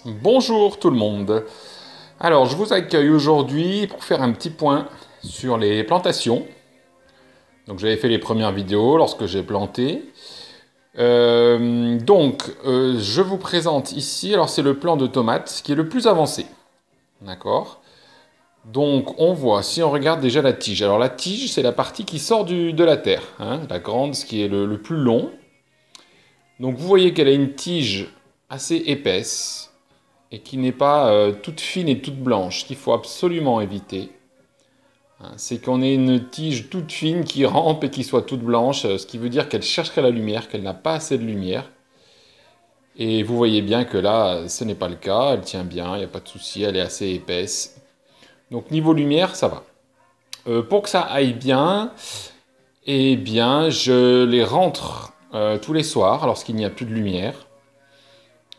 Bonjour tout le monde. Alors, je vous accueille aujourd'hui pour faire un petit point sur les plantations. Donc, j'avais fait les premières vidéos lorsque j'ai planté. Je vous présente ici, alors c'est le plan de tomates qui est le plus avancé. D'accord? Donc, on voit, si on regarde déjà la tige. Alors, la tige, c'est la partie qui sort de la terre, hein, la grande, ce qui est le plus long. Donc, vous voyez qu'elle a une tige assez épaisse et qui n'est pas toute fine et toute blanche. Ce qu'il faut absolument éviter, hein, c'est qu'on ait une tige toute fine qui rampe et qui soit toute blanche, ce qui veut dire qu'elle chercherait la lumière, qu'elle n'a pas assez de lumière. Et vous voyez bien que là, ce n'est pas le cas, elle tient bien, il n'y a pas de souci, elle est assez épaisse. Donc niveau lumière, ça va. Pour que ça aille bien, eh bien, je les rentre tous les soirs lorsqu'il n'y a plus de lumière.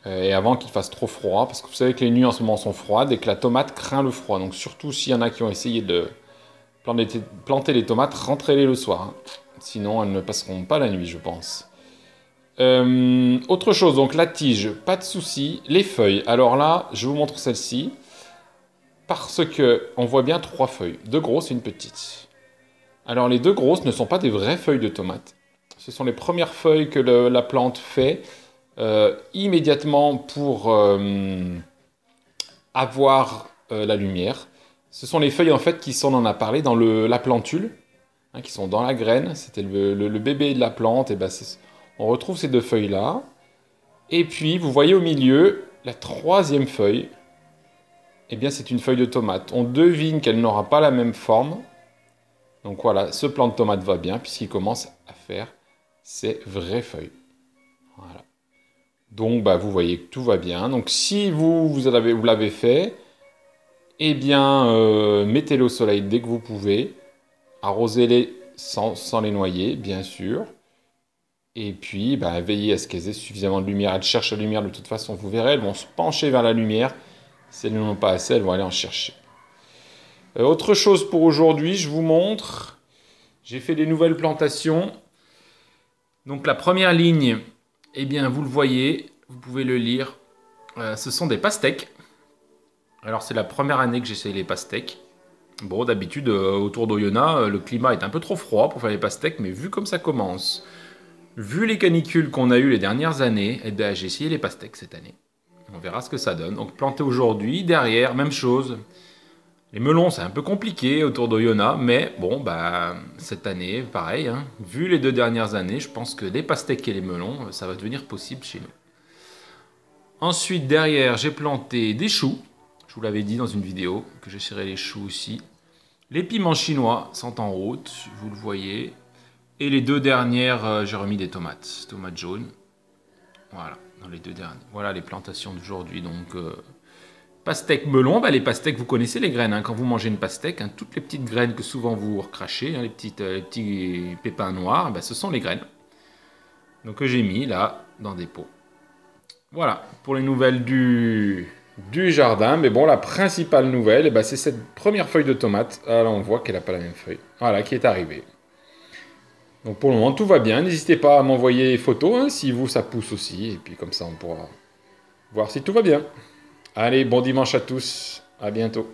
Et avant qu'il fasse trop froid, parce que vous savez que les nuits en ce moment sont froides et que la tomate craint le froid. Donc surtout s'il y en a qui ont essayé de planter les tomates, rentrez-les le soir, hein. Sinon elles ne passeront pas la nuit, je pense. Autre chose, donc la tige, pas de souci. Les feuilles, alors là, je vous montre celle-ci. Parce que on voit bien 3 feuilles, 2 grosses et une petite. Alors les 2 grosses ne sont pas des vraies feuilles de tomates. Ce sont les premières feuilles que la plante fait immédiatement pour avoir la lumière. Ce sont les feuilles en fait qui sont, on en a parlé, dans la plantule, hein, qui sont dans la graine. C'était le bébé de la plante. Et ben on retrouve ces 2 feuilles-là. Et puis, vous voyez au milieu, la 3e feuille, eh bien c'est une feuille de tomate. On devine qu'elle n'aura pas la même forme. Donc voilà, ce plant de tomate va bien puisqu'il commence à faire ses vraies feuilles. Voilà. Donc, bah, vous voyez que tout va bien. Donc, si vous l'avez fait, eh bien, mettez-les au soleil dès que vous pouvez. Arrosez-les sans les noyer, bien sûr. Et puis, bah, veillez à ce qu'elles aient suffisamment de lumière. Elles cherchent la lumière de toute façon, vous verrez. Elles vont se pencher vers la lumière. Si elles n'en ont pas assez, elles vont aller en chercher. Autre chose pour aujourd'hui, je vous montre. J'ai fait des nouvelles plantations. Donc, la première ligne... Eh bien, vous le voyez, vous pouvez le lire, ce sont des pastèques. Alors, c'est la première année que j'essaye les pastèques. Bon, d'habitude, autour d'Oyonnax, le climat est un peu trop froid pour faire les pastèques, mais vu comme ça commence, vu les canicules qu'on a eues les dernières années, eh bien, j'ai essayé les pastèques cette année. On verra ce que ça donne. Donc, planté aujourd'hui, derrière, même chose. Les melons, c'est un peu compliqué autour d'Oyonnax, mais bon, bah, cette année, pareil, hein, vu les 2 dernières années, je pense que les pastèques et les melons, ça va devenir possible chez nous. Ensuite, derrière, j'ai planté des choux. Je vous l'avais dit dans une vidéo, que j'essaierai les choux aussi. Les piments chinois sont en route, vous le voyez. Et les 2 dernières, j'ai remis des tomates jaunes. Voilà, dans les 2 dernières. Voilà les plantations d'aujourd'hui, donc... Pastèque melon, bah les pastèques, vous connaissez les graines, hein, quand vous mangez une pastèque, hein, toutes les petites graines que souvent vous recrachez, hein, les petits pépins noirs, bah, ce sont les graines. Donc que j'ai mis là, dans des pots. Voilà, pour les nouvelles du jardin. Mais bon, la principale nouvelle, bah, c'est cette première feuille de tomate. Ah, là, on voit qu'elle n'a pas la même feuille. Voilà, qui est arrivée. Donc pour le moment, tout va bien. N'hésitez pas à m'envoyer des photos, hein, si vous, ça pousse aussi. Et puis comme ça, on pourra voir si tout va bien. Allez, bon dimanche à tous. À bientôt.